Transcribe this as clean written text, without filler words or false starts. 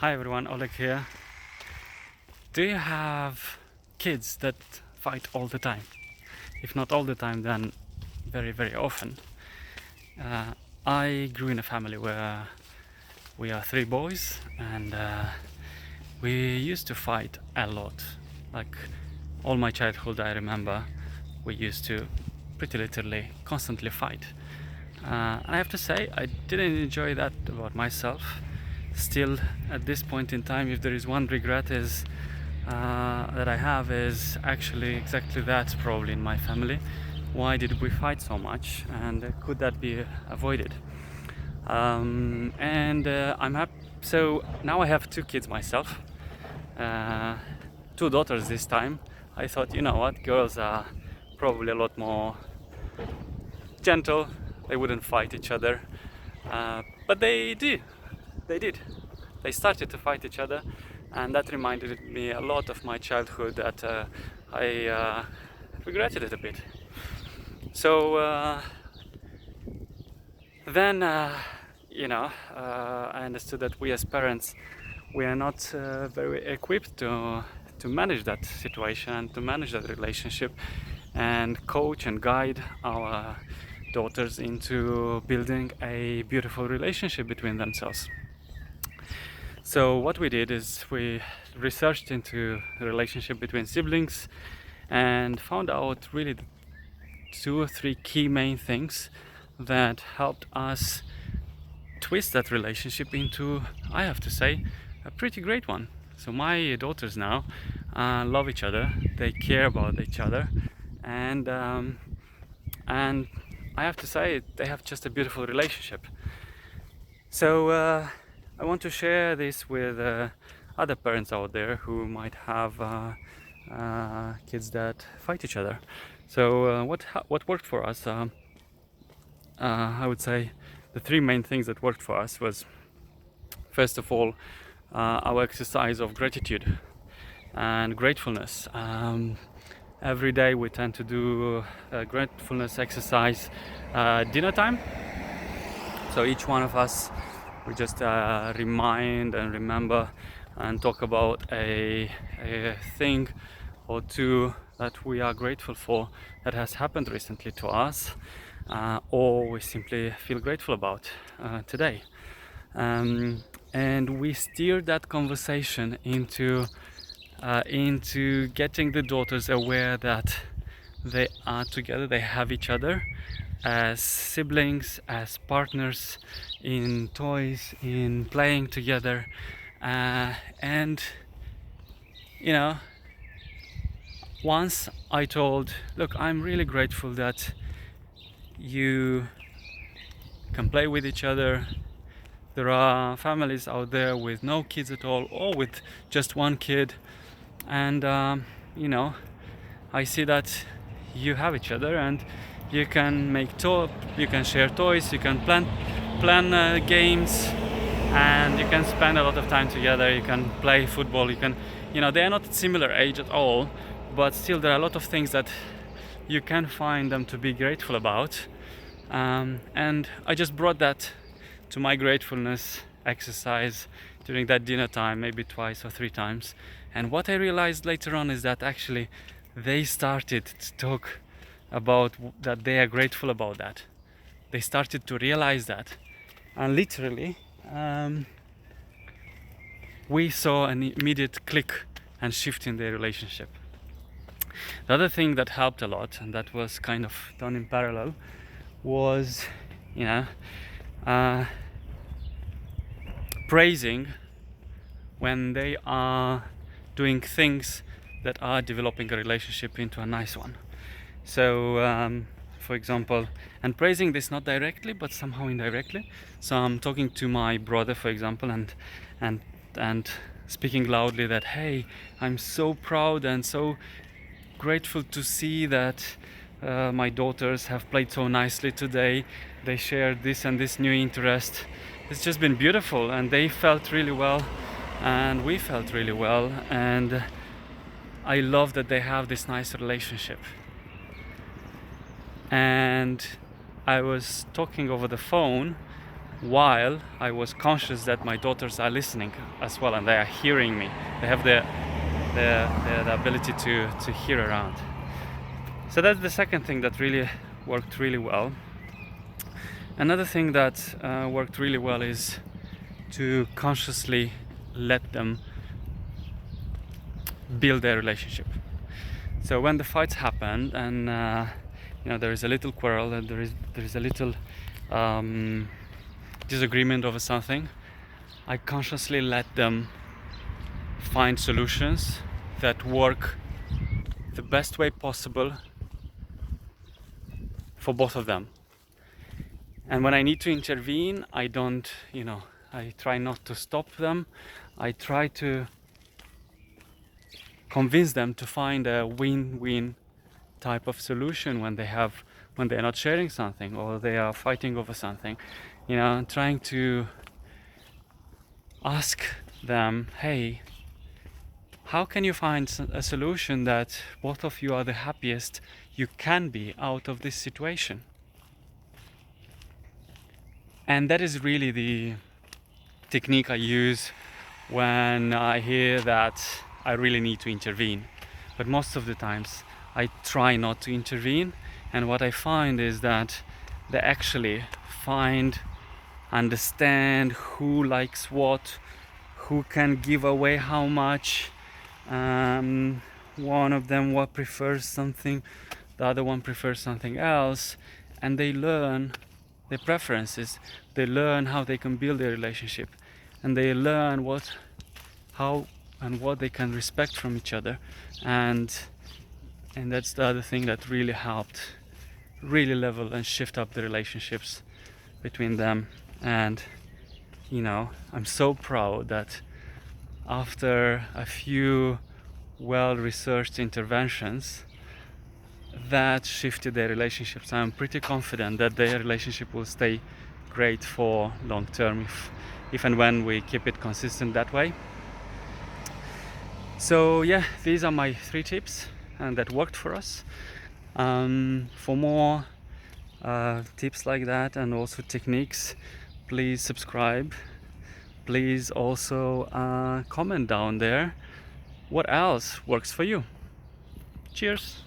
Hi everyone, Oleg here. Do you have kids that fight all the time? If not all the time, then very, very often. Uh, I grew in a family where we are three boys and we used to fight a lot. Like all my childhood, I remember we used to pretty literally constantly fight. I have to say, I didn't enjoy that about myself. Still, at this point in time, if there is one regret is that I have is actually exactly that, probably in my family. Why did we fight so much, and could that be avoided? And I'm happy. So now I have two kids myself, uh, two daughters this time. I thought, you know what, girls are probably a lot more gentle. They wouldn't fight each other, but they did. They did. They started to fight each other, and that reminded me a lot of my childhood. That I regretted it a bit. So then, I understood that we as parents, we are not very equipped to manage that situation and to manage that relationship, and coach and guide our daughters into building a beautiful relationship between themselves. So what we did is we researched into the relationship between siblings and found out really two or three key main things that helped us twist that relationship into, I have to say, a pretty great one. So my daughters now love each other, they care about each other, and and I have to say they have just a beautiful relationship. So I want to share this with other parents out there who might have kids that fight each other. So what worked for us? I would say the three main things that worked for us was, first of all, our exercise of gratitude and gratefulness. Every day we tend to do a gratefulness exercise dinner time. So each one of us, we just remind and remember and talk about a thing or two that we are grateful for that has happened recently to us, or we simply feel grateful about today. And we steer that conversation into getting the daughters aware that they are together, they have each other as siblings, as partners in toys, in playing together, and you know, once I told, look, I'm really grateful that you can play with each other. There are families out there with no kids at all, or with just one kid, and you know, I see that you have each other, and you can you can share toys, you can plan games, and you can spend a lot of time together. You can play football. You can, they are not at similar age at all, but still there are a lot of things that you can find them to be grateful about. And I just brought that to my gratefulness exercise during that dinner time, maybe twice or three times. And what I realized later on is that actually they started to talk about that they are grateful about that. They started to realize that. And literally, we saw an immediate click and shift in their relationship. The other thing that helped a lot, and that was kind of done in parallel, was, uh, praising when they are doing things that are developing a relationship into a nice one. So, for example, and praising this not directly but somehow indirectly. So I'm talking to my brother, for example, and speaking loudly that, hey, I'm so proud and so grateful to see that my daughters have played so nicely today. They shared this and this new interest. It's just been beautiful, and they felt really well, and we felt really well, and I love that they have this nice relationship. And I was talking over the phone while I was conscious that my daughters are listening as well, and they are hearing me. They have the ability to hear around. So that's the second thing that really worked really well. Another thing that worked really well is to consciously let them build their relationship. So when the fights happen and there is a little quarrel and there is a little disagreement over something, I consciously let them find solutions that work the best way possible for both of them. And when I need to intervene, I don't, I try not to stop them. I try to convince them to find a win-win type of solution when they're not sharing something or they are fighting over something. Trying to ask them, hey, how can you find a solution that both of you are the happiest you can be out of this situation? And that is really the technique I use when I hear that I really need to intervene. But most of the times I try not to intervene, and what I find is that they actually understand who likes what, who can give away how much. One of them prefers something, the other one prefers something else, and they learn their preferences. They learn how they can build a relationship, and they learn how and what they can respect from each other, and that's the other thing that really helped really level and shift up the relationships between them. And I'm so proud that after a few well-researched interventions that shifted their relationships. I'm pretty confident that their relationship will stay great for long term if and when we keep it consistent that way. So yeah, these are my 3 tips and that worked for us. For more tips like that and also techniques, please subscribe. Please also comment down there what else works for you. Cheers.